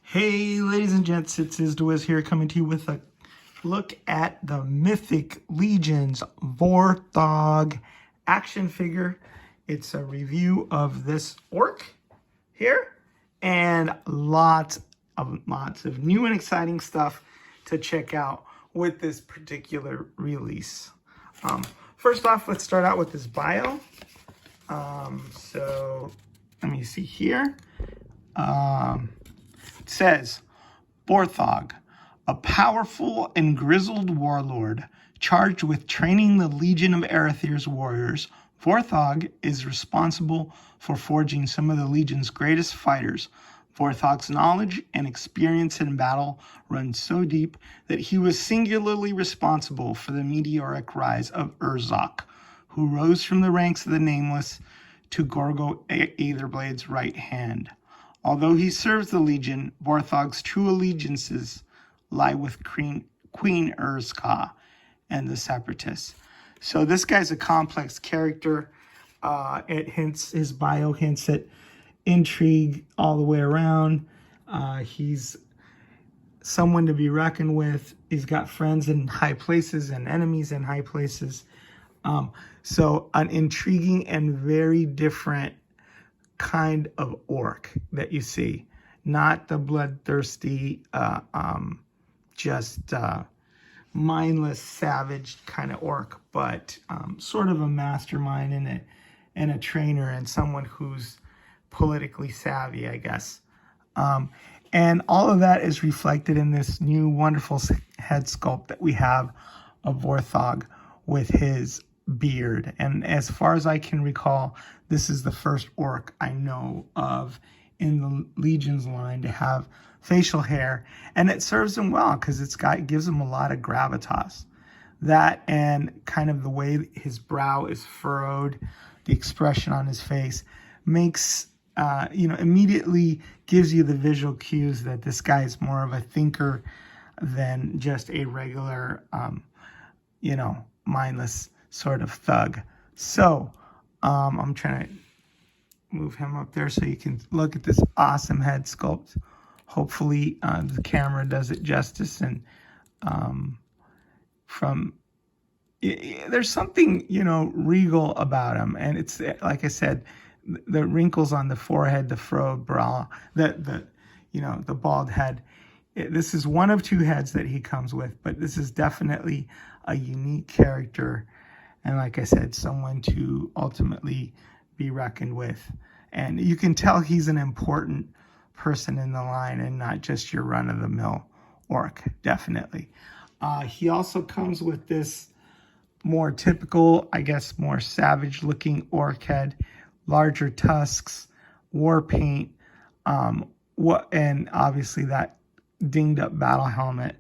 Hey, ladies and gents, it's Isdwiz here coming to you with a look at the Mythic Legion's Vorthogg action figure. It's a review of this orc here and lots of new and exciting stuff to check out with this particular release. First off, let's start out with this bio. So let me see here. It says, Vorthogg, a powerful and grizzled warlord charged with training the Legion of Erethr's warriors. Vorthogg is responsible for forging some of the Legion's greatest fighters. Vorthogg's knowledge and experience in battle run so deep that he was singularly responsible for the meteoric rise of Urzac, who rose from the ranks of the Nameless to Gorgo Aetherblade's right hand. Although he serves the Legion, Vorthogg's true allegiances lie with Queen Urzac and the Separatists. So this guy's a complex character. His bio hints at intrigue all the way around. He's someone to be reckoned with. He's got friends in high places and enemies in high places. So an intriguing and very different kind of orc that you see, not the bloodthirsty, mindless, savage kind of orc, but sort of a mastermind and a trainer and someone who's politically savvy, I guess. And all of that is reflected in this new wonderful head sculpt that we have of Vorthogg with his beard. And as far as I can recall, this is the first orc I know of in the Legion's line to have facial hair, and it serves him well because it gives him a lot of gravitas. That and kind of the way his brow is furrowed, the expression on his face makes immediately gives you the visual cues that this guy is more of a thinker than just a regular mindless sort of thug. So I'm trying to move him up there so you can look at this awesome head sculpt. Hopefully the camera does it justice. And there's something, regal about him. And it's, like I said, the wrinkles on the forehead, the furrowed brow, the bald head. This is one of two heads that he comes with, but this is definitely a unique character. And like I said, someone to ultimately be reckoned with. And you can tell he's an important person in the line and not just your run-of-the-mill orc, definitely. He also comes with this more typical, I guess, more savage-looking orc head, larger tusks, war paint, and obviously that dinged-up battle helmet.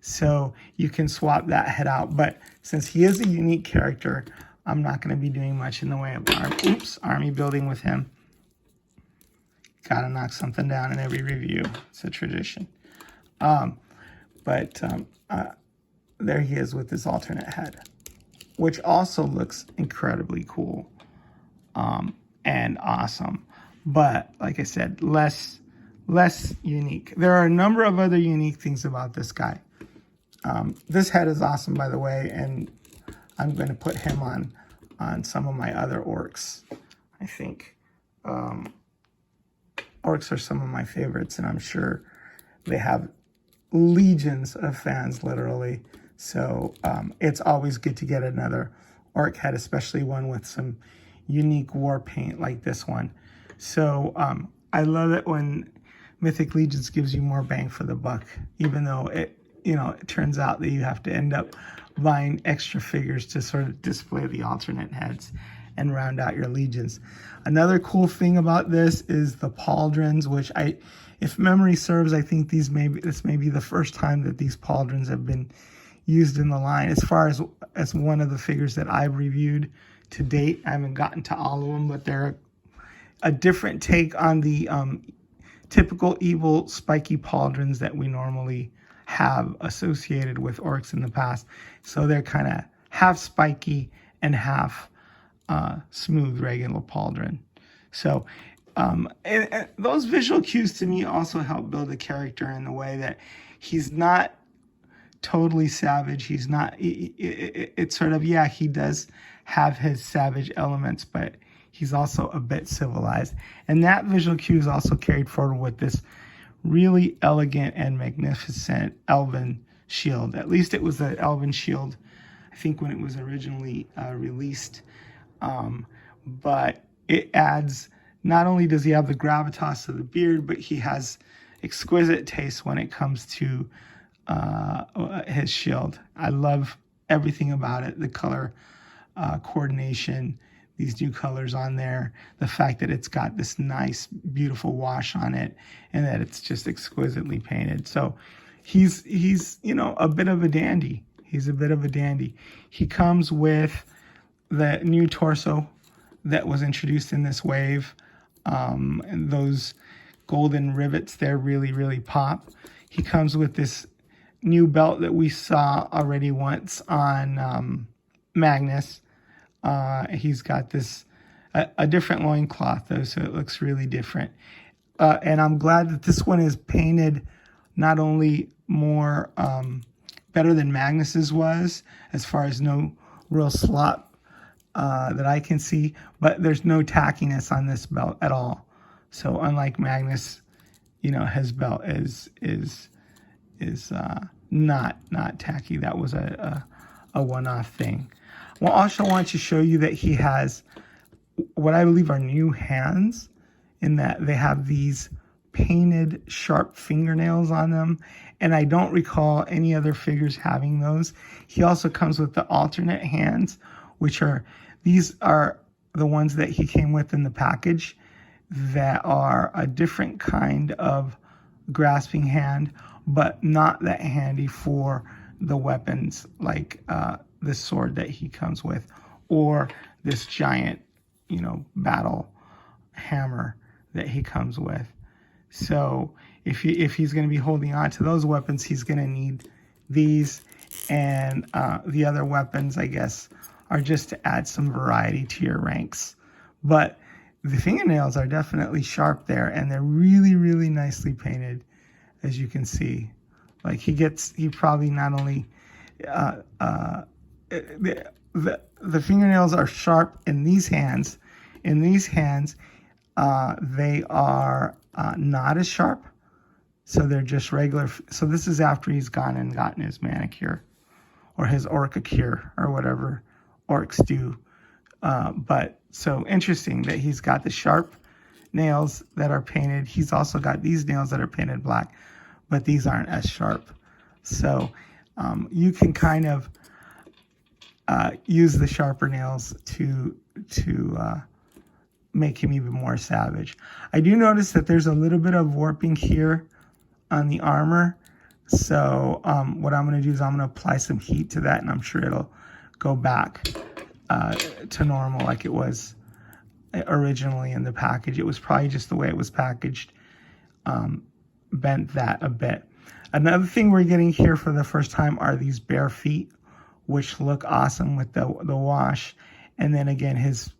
So you can swap that head out. But since he is a unique character, I'm not going to be doing much in the way of army building with him. Got to knock something down in every review. It's a tradition. But there he is with his alternate head, which also looks incredibly cool and awesome. But like I said, less unique. There are a number of other unique things about this guy. This head is awesome, by the way, and I'm going to put him on some of my other orcs. I think orcs are some of my favorites, and I'm sure they have legions of fans, literally. So it's always good to get another orc head, especially one with some unique war paint like this one. So I love it when Mythic Legions gives you more bang for the buck, even though it turns out that you have to end up buying extra figures to sort of display the alternate heads and round out your legions. Another cool thing about this is the Pauldrons, which if memory serves, I think this may be the first time that these Pauldrons have been used in the line. As far as one of the figures that I've reviewed to date, I haven't gotten to all of them, but they're a different take on the typical evil spiky Pauldrons that we normally have associated with orcs in the past. So they're kind of half spiky and half smooth regular Pauldron. So And those visual cues to me also help build a character in the way that he's not totally savage. He's not, it's sort of, yeah, he does have his savage elements, but he's also a bit civilized. And that visual cue is also carried forward with this really elegant and magnificent elven shield. At least it was an elven shield, I think, when it was originally released. But it adds, not only does he have the gravitas of the beard, but he has exquisite taste when it comes to his shield. I love everything about it. The color coordination, these new colors on there, the fact that it's got this nice, beautiful wash on it, and that it's just exquisitely painted. So he's you know, a bit of a dandy. He's a bit of a dandy. He comes with the new torso that was introduced in this wave. And those golden rivets there really, really pop. He comes with this new belt that we saw already once on Magnus. He's got this, a different loincloth though, so it looks really different. And I'm glad that this one is painted not only more better than Magnus's was, as far as no real slop that I can see, but there's no tackiness on this belt at all. So unlike Magnus, you know, his belt is not tacky. That was a one-off thing. Well, I also want to show you that he has what I believe are new hands, in that they have these painted sharp fingernails on them, and I don't recall any other figures having those. He also comes with the alternate hands, which are, these are the ones that he came with in the package, that are a different kind of grasping hand, but not that handy for the weapons like this sword that he comes with, or this giant, you know, battle hammer that he comes with. So if he's going to be holding on to those weapons, he's going to need these, and the other weapons, I guess, are just to add some variety to your ranks. But the fingernails are definitely sharp there, and they're really, really nicely painted, as you can see. Like he probably not only, the fingernails are sharp in these hands. In these hands, they are not as sharp. So they're just regular. So this is after he's gone and gotten his manicure, or his orca cure, or whatever orcs do. But so interesting that he's got the sharp nails that are painted. He's also got these nails that are painted black, but these aren't as sharp. So you can kind of use the sharper nails to make him even more savage. I do notice that there's a little bit of warping here on the armor. So what I'm going to do is I'm going to apply some heat to that, and I'm sure it'll go back to normal like it was originally in the package. It was probably just the way it was packaged, bent that a bit. Another thing we're getting here for the first time are these bare feet, which look awesome with the wash. And then again, his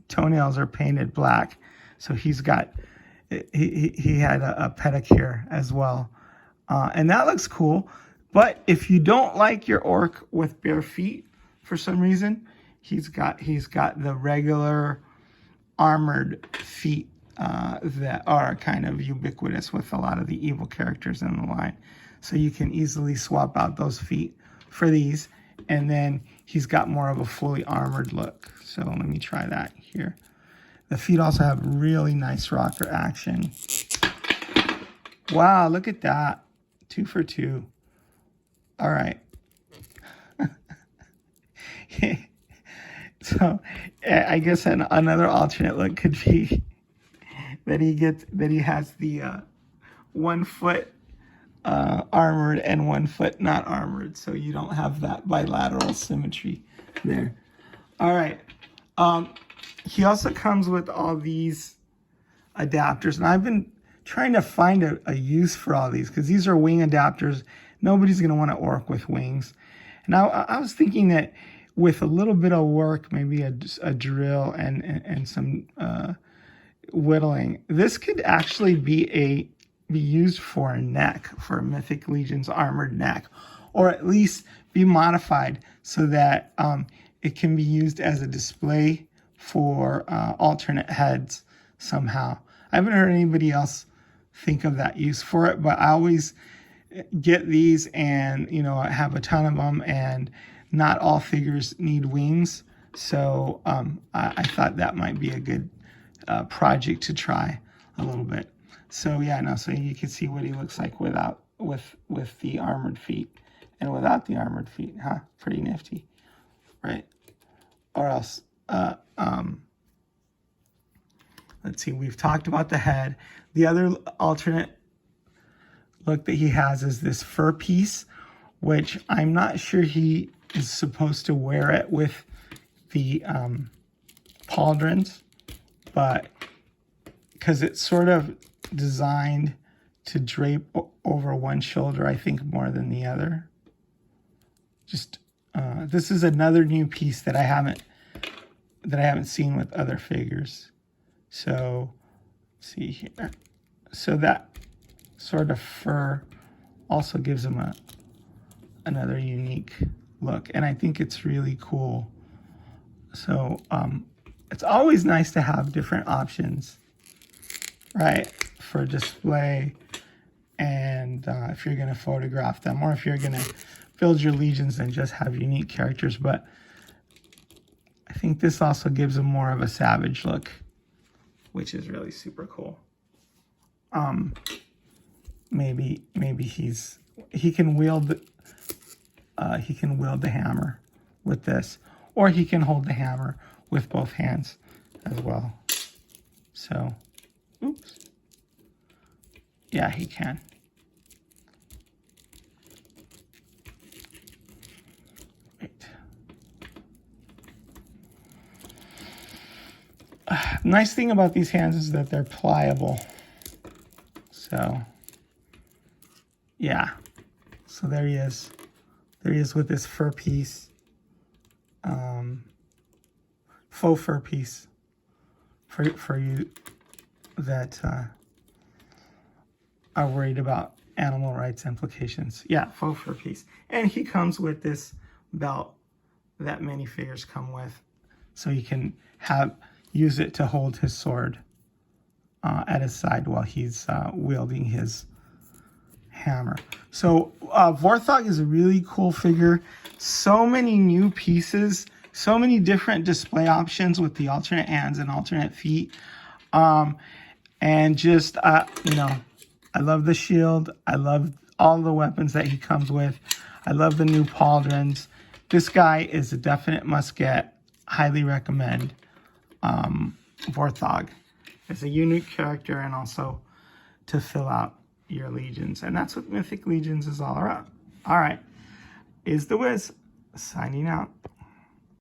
toenails are painted black. So he's got, he had a pedicure as well. And that looks cool. But if you don't like your orc with bare feet for some reason, he's got the regular armored feet that are kind of ubiquitous with a lot of the evil characters in the line. So you can easily swap out those feet for these. And then he's got more of a fully armored look. So let me try that here. The feet also have really nice rocker action. Wow, look at that. 2 for 2. All right. So I guess another alternate look could be that he has the 1 foot armored and 1 foot not armored, so you don't have that bilateral symmetry there. All right. He also comes with all these adapters, and I've been trying to find a use for all these, because these are wing adapters. Nobody's going to want to orc with wings. And I was thinking that with a little bit of work, maybe a drill and some whittling. This could actually be used for a neck, for a Mythic Legion's armored neck, or at least be modified so that it can be used as a display for alternate heads somehow. I haven't heard anybody else think of that use for it, but I always get these and, you know, I have a ton of them, and not all figures need wings. So I thought that might be a good project to try a little bit. So yeah, no, so you can see what he looks like without, with the armored feet, and without the armored feet, huh? Pretty nifty, right? Or else, let's see, we've talked about the head. The other alternate look that he has is this fur piece, which I'm not sure he is supposed to wear it with the Pauldrons, but because it's sort of designed to drape over one shoulder, I think, more than the other. Just this is another new piece that I haven't seen with other figures. So let's see here. So that sort of fur also gives him another unique look, and I think it's really cool. So it's always nice to have different options, right, for display, and if you're going to photograph them, or if you're going to build your legions and just have unique characters. But I think this also gives them more of a savage look, which is really super cool. Maybe he can wield the hammer with this, or he can hold the hammer with both hands as well. So, oops. Yeah, he can. Right. Nice thing about these hands is that they're pliable. So, yeah. So there he is. There he is with this fur piece. Faux fur piece for you that are worried about animal rights implications. Yeah, faux fur piece. And he comes with this belt that many figures come with, so you can use it to hold his sword at his side while he's wielding his hammer. So Vorthogg is a really cool figure. So many new pieces, so many different display options with the alternate hands and alternate feet. And just, you know, I love the shield. I love all the weapons that he comes with. I love the new Pauldrons. This guy is a definite must-get. Highly recommend Vorthogg. It's a unique character, and also to fill out your legions. And that's what Mythic Legions is all about. All right. Is the Wiz signing out.